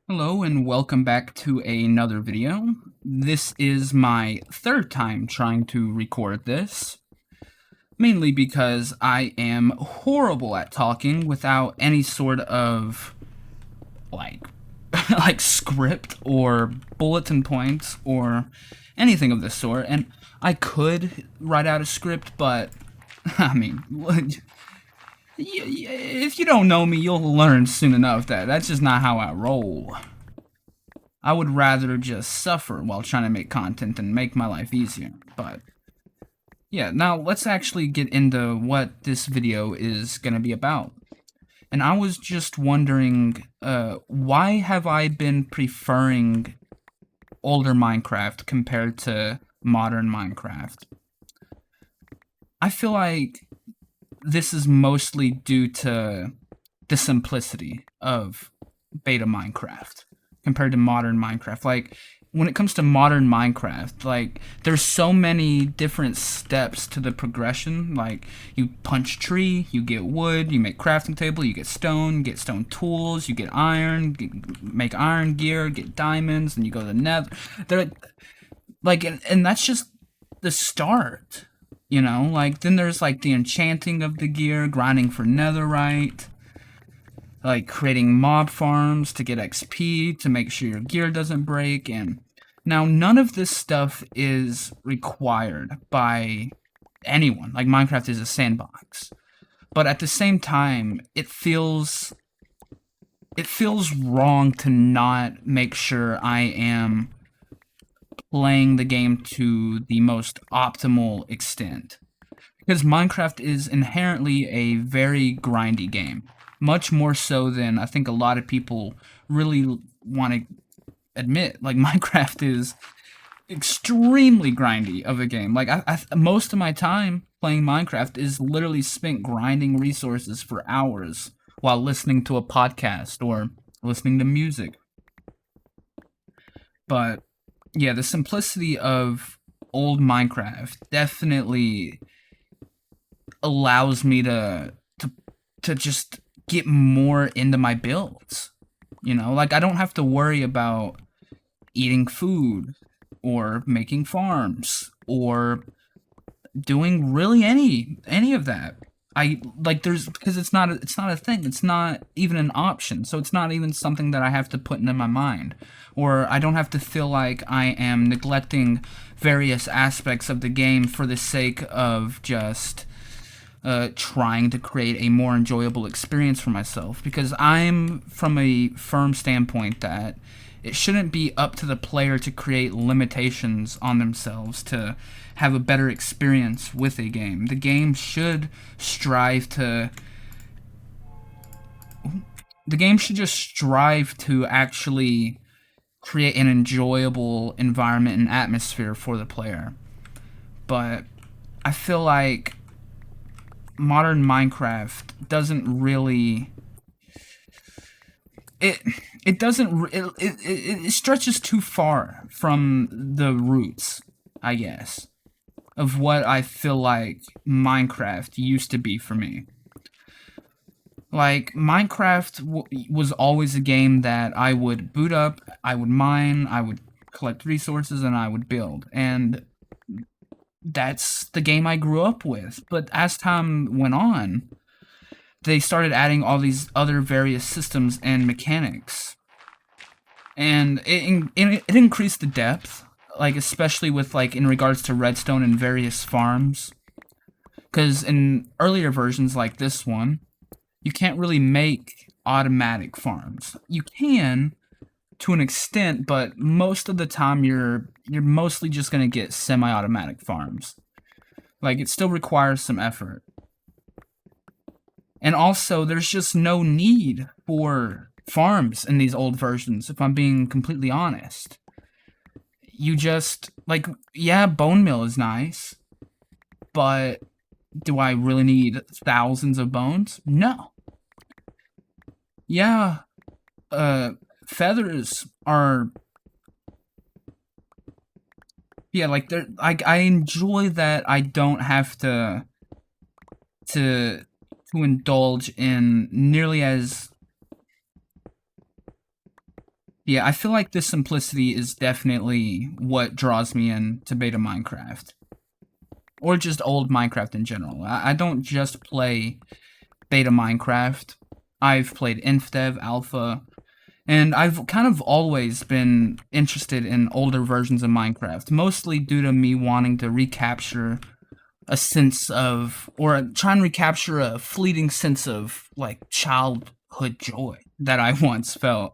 Hello and welcome back to another video. This is my third time trying to record this, mainly because I am horrible at talking without any sort of like like script or bulletin points or anything of this sort. And I could write out a script, but I mean, if you don't know me, you'll learn soon enough that that's just not how I roll. I would rather just suffer while trying to make content and make my life easier. But yeah, now let's actually get into what this video is going to be about. And I was just wondering, why have I been preferring older Minecraft compared to modern Minecraft? I feel like this is mostly due to the simplicity of beta Minecraft compared to modern Minecraft. Like, when it comes to modern Minecraft, like, there's so many different steps to the progression. Like, you punch tree, you get wood, you make crafting table, you get stone tools, you get iron, make iron gear, get diamonds, and you go to the nether. They're like, and that's just the start. Like, then there's like the enchanting of the gear, grinding for netherite, like creating mob farms to get XP to make sure your gear doesn't break. And now none of this stuff is required by anyone. Like, Minecraft is a sandbox. But at the same time, it feels wrong to not make sure I am playing the game to the most optimal extent. Because Minecraft is inherently a very grindy game. Much more so than I think a lot of people really want to admit. Like, Minecraft is extremely grindy of a game. Like, most of my time playing Minecraft is literally spent grinding resources for hours while listening to a podcast or listening to music. But yeah, the simplicity of old Minecraft definitely allows me to just get more into my builds. Like, I don't have to worry about eating food or making farms or doing really any of that. I like there's because it's not a thing. It's not even an option. So it's not even something that I have to put into my mind, or I don't have to feel like I am neglecting various aspects of the game for the sake of just trying to create a more enjoyable experience for myself, because I'm from a firm standpoint that it shouldn't be up to the player to create limitations on themselves to have a better experience with a game. The game should strive to the game should just strive to actually create an enjoyable environment and atmosphere for the player. But I feel like modern Minecraft doesn't really it it doesn't it stretches too far from the roots, I guess, of what I feel like Minecraft used to be for me. Like, Minecraft was always a game that I would boot up, I would mine, I would collect resources, and I would build. And that's the game I grew up with. But as time went on, they started adding all these other various systems and mechanics, and it increased the depth, like, especially with, like, in regards to redstone and various farms. Because in earlier versions like this one, you can't really make automatic farms. You can to an extent, but most of the time you're mostly just gonna get semi-automatic farms. Like, it still requires some effort. And also, there's just no need for farms in these old versions, if I'm being completely honest. You just, like, yeah, bone meal is nice, but do I really need thousands of bones? No. Yeah, uh, feathers are, yeah, like, they're, I enjoy that I don't have to, to indulge in nearly as Yeah, I feel like this simplicity is definitely what draws me in to beta Minecraft. Or just old Minecraft in general. I don't just play beta Minecraft. I've played InfDev, Alpha, and I've kind of always been interested in older versions of Minecraft, mostly due to me wanting to recapture a sense of, or try and recapture a fleeting sense of, like, childhood joy that I once felt.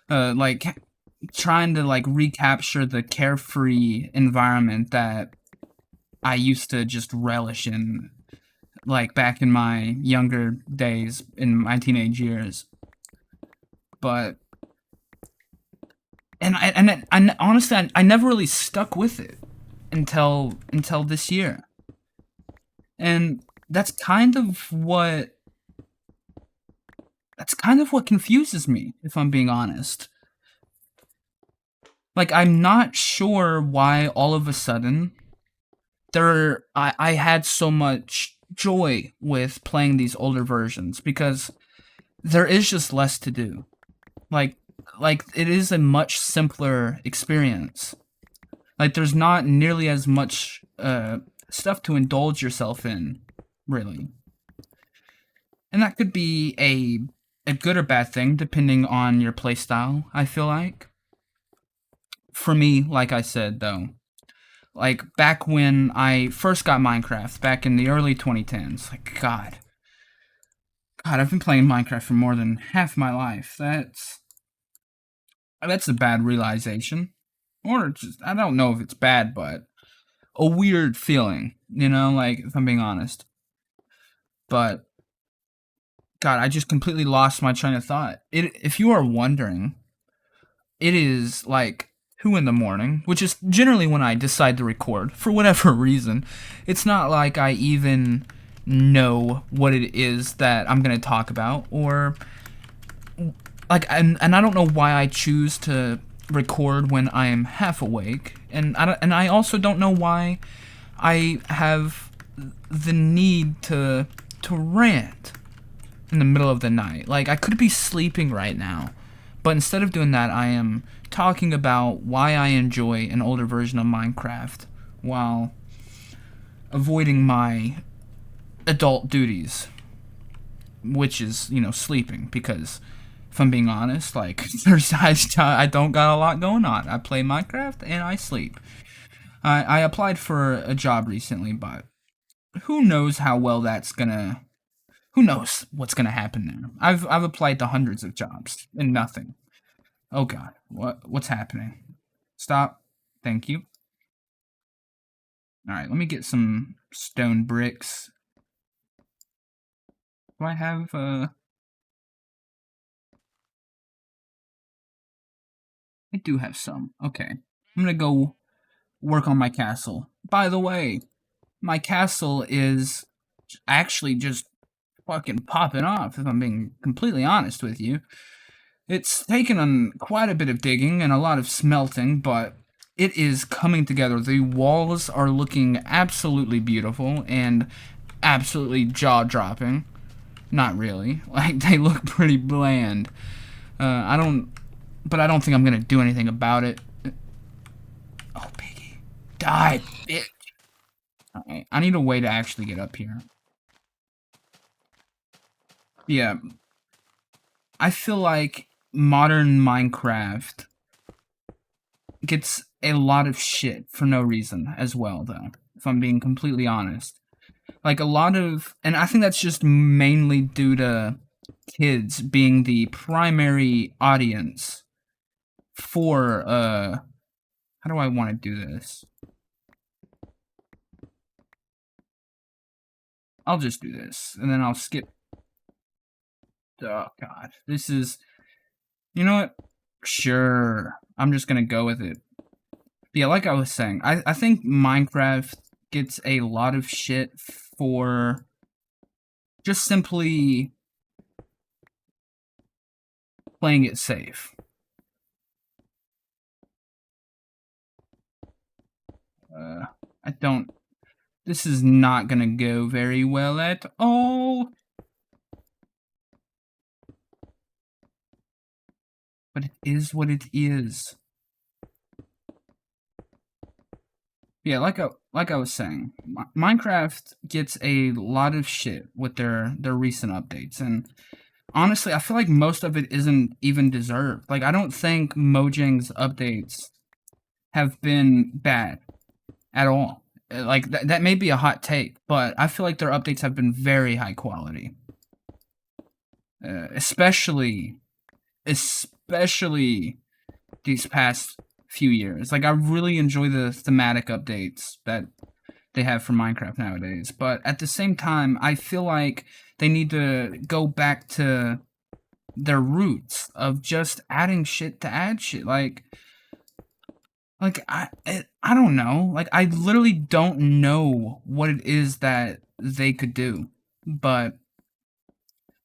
Like, trying to, like, recapture the carefree environment that I used to just relish in, like, back in my younger days, in my teenage years. But and honestly, I never really stuck with it until this year, and that's kind of what confuses me, if I'm being honest. Like, I'm not sure why all of a sudden I had so much joy with playing these older versions, because there is just less to do. Like like it is a much simpler experience. Like, there's not nearly as much stuff to indulge yourself in, really. And that could be a good or bad thing depending on your playstyle, I feel like. For me, like I said though, like back when I first got Minecraft, back in the early 2010s, like God, I've been playing Minecraft for more than half my life. That's a bad realization. Or just, I don't know if it's bad, but a weird feeling, like, if I'm being honest. But God, I just completely lost my train of thought. If you are wondering, it is like 2 in the morning, which is generally when I decide to record for whatever reason. It's not like I even know what it is that I'm going to talk about, or like, and I don't know why I choose to record when I am half awake, and I also don't know why I have the need to rant in the middle of the night. Like, I could be sleeping right now, but instead of doing that, I am talking about why I enjoy an older version of Minecraft while avoiding my adult duties, which is, sleeping, because if I'm being honest, like, I don't got a lot going on. I play Minecraft and I sleep. I applied for a job recently, but who knows how well that's gonna. Who knows what's gonna happen there? I've applied to hundreds of jobs and nothing. Oh God, what's happening? Stop. Thank you. All right, let me get some stone bricks. Do I have I do have some. Okay, I'm gonna go work on my castle. By the way, my castle is actually just fucking popping off, if I'm being completely honest with you. It's taken on quite a bit of digging and a lot of smelting, but it is coming together. The walls are looking absolutely beautiful and absolutely jaw-dropping. Not really. Like, they look pretty bland. I don't... But I don't think I'm gonna do anything about it. Oh, piggy. Die, bitch. Alright, I need a way to actually get up here. Yeah. I feel like modern Minecraft gets a lot of shit for no reason as well, though, if I'm being completely honest. Like, a lot of, and I think that's just mainly due to kids being the primary audience for, how do I want to do this? I'll just do this, and then I'll skip. Oh, God. This is, you know what? Sure. I'm just gonna go with it. Yeah, like I was saying, I think Minecraft gets a lot of shit for just simply playing it safe. I don't... This is not gonna go very well at all. But it is what it is. Yeah, like I was saying, Minecraft gets a lot of shit with their recent updates, and honestly, I feel like most of it isn't even deserved. Like, I don't think Mojang's updates have been bad at all. Like, that may be a hot take, but I feel like their updates have been very high quality. Especially these past few years. Like, I really enjoy the thematic updates that they have for Minecraft nowadays. But at the same time, I feel like they need to go back to their roots of just adding shit to add shit. I don't know. Like, I literally don't know what it is that they could do. But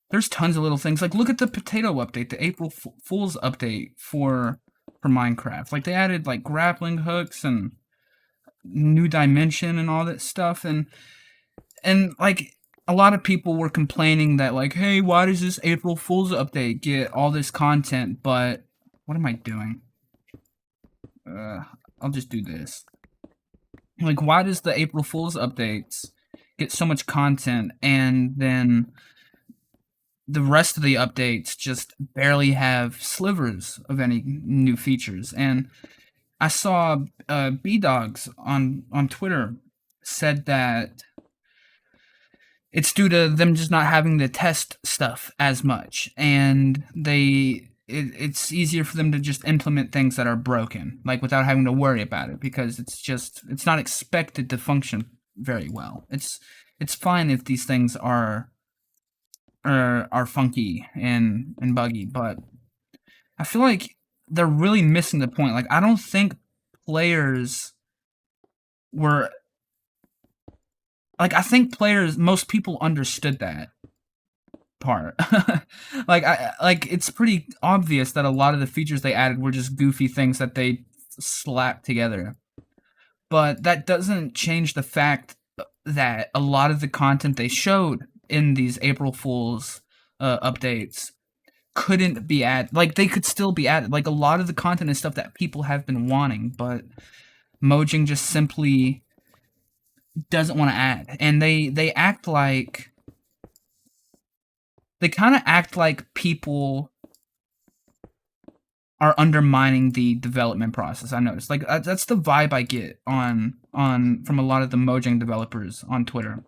there's tons of little things. Like, look at the potato update, the April Fool's update for Minecraft. Like, they added like grappling hooks and new dimension and all that stuff, and like a lot of people were complaining that like, hey, why does this April Fool's update get all this content? But what am I doing? I'll just do this. Like, why does the April Fool's updates get so much content and then the rest of the updates just barely have slivers of any new features? And I saw B-Dogs on Twitter said that it's due to them just not having to test stuff as much, and it's easier for them to just implement things that are broken, like without having to worry about it, because it's not expected to function very well. It's fine if these things are funky and buggy, but I feel like they're really missing the point. Like, I don't think players were like, I think most people understood that part. Like it's pretty obvious that a lot of the features they added were just goofy things that they slapped together. But that doesn't change the fact that a lot of the content they showed in these April Fools updates couldn't be added. Like, they could still be added. Like, a lot of the content is stuff that people have been wanting, but Mojang just simply doesn't want to add. And they act like they kind of act like people are undermining the development process. I noticed, like, that's the vibe I get on from a lot of the Mojang developers on Twitter.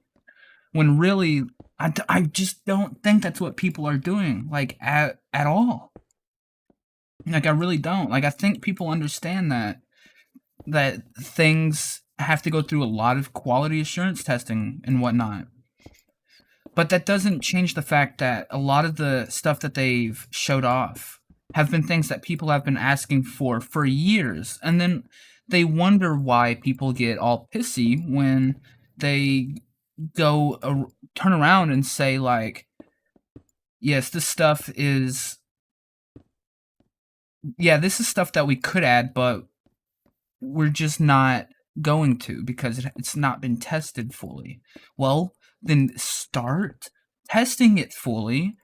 When really, I just don't think that's what people are doing, like, at all. Like, I really don't. Like, I think people understand that things have to go through a lot of quality assurance testing and whatnot. But that doesn't change the fact that a lot of the stuff that they've showed off have been things that people have been asking for years. And then they wonder why people get all pissy when they turn around and say, like, yes, this is stuff that we could add, but we're just not going to, because it's not been tested fully. Well, then start testing it fully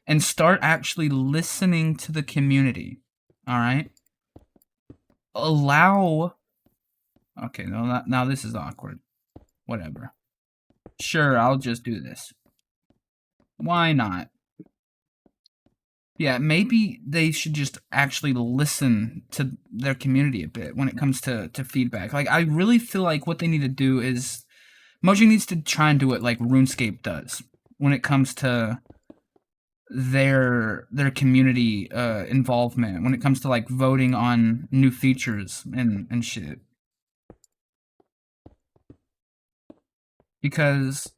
and start actually listening to the community. All right? Okay, now this is awkward. Whatever. Sure, I'll just do this. Why not? Yeah, maybe they should just actually listen to their community a bit when it comes to feedback. Like, I really feel like what they need to do is Mojang needs to try and do it like RuneScape does when it comes to their community involvement, when it comes to like voting on new features and shit. Because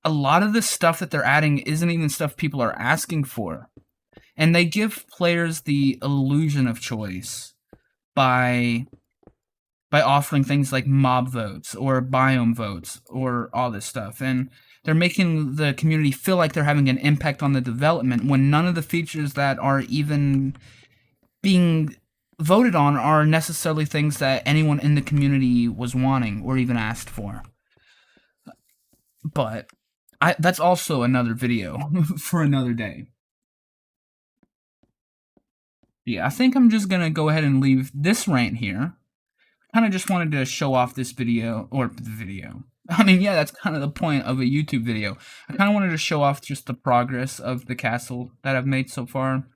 a lot of the stuff that they're adding isn't even stuff people are asking for. And they give players the illusion of choice by offering things like mob votes or biome votes or all this stuff. And they're making the community feel like they're having an impact on the development when none of the features that are even being voted on are necessarily things that anyone in the community was wanting or even asked for. But that's also another video for another day. Yeah, I think I'm just gonna go ahead and leave this rant here. Kind of just wanted to show off this video, or the video. I mean, yeah, that's kind of the point of a YouTube video. I kind of wanted to show off just the progress of the castle that I've made so far,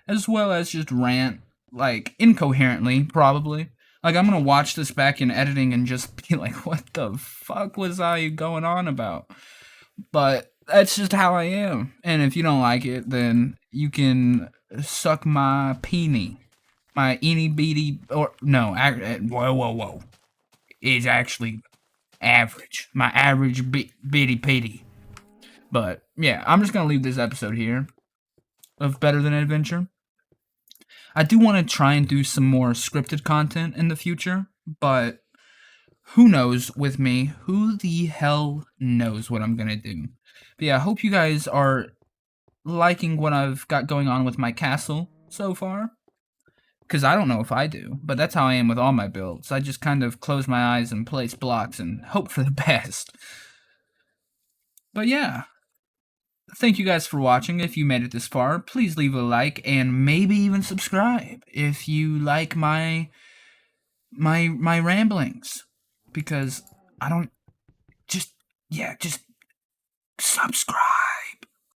as well as just rant, like, incoherently, probably. Like, I'm gonna watch this back in editing and just be like, what the fuck was I going on about? But that's just how I am. And if you don't like it, then you can suck my peenie. My eeny beady, or no, whoa. It's actually average. My average bitty petty. But yeah, I'm just gonna leave this episode here of Better Than Adventure. I do want to try and do some more scripted content in the future, but who knows with me? Who the hell knows what I'm gonna do? But yeah, I hope you guys are liking what I've got going on with my castle so far. Because I don't know if I do, but that's how I am with all my builds. I just kind of close my eyes and place blocks and hope for the best. But yeah, thank you guys for watching. If you made it this far, please leave a like and maybe even subscribe if you like my ramblings. Because I don't just, yeah, just subscribe.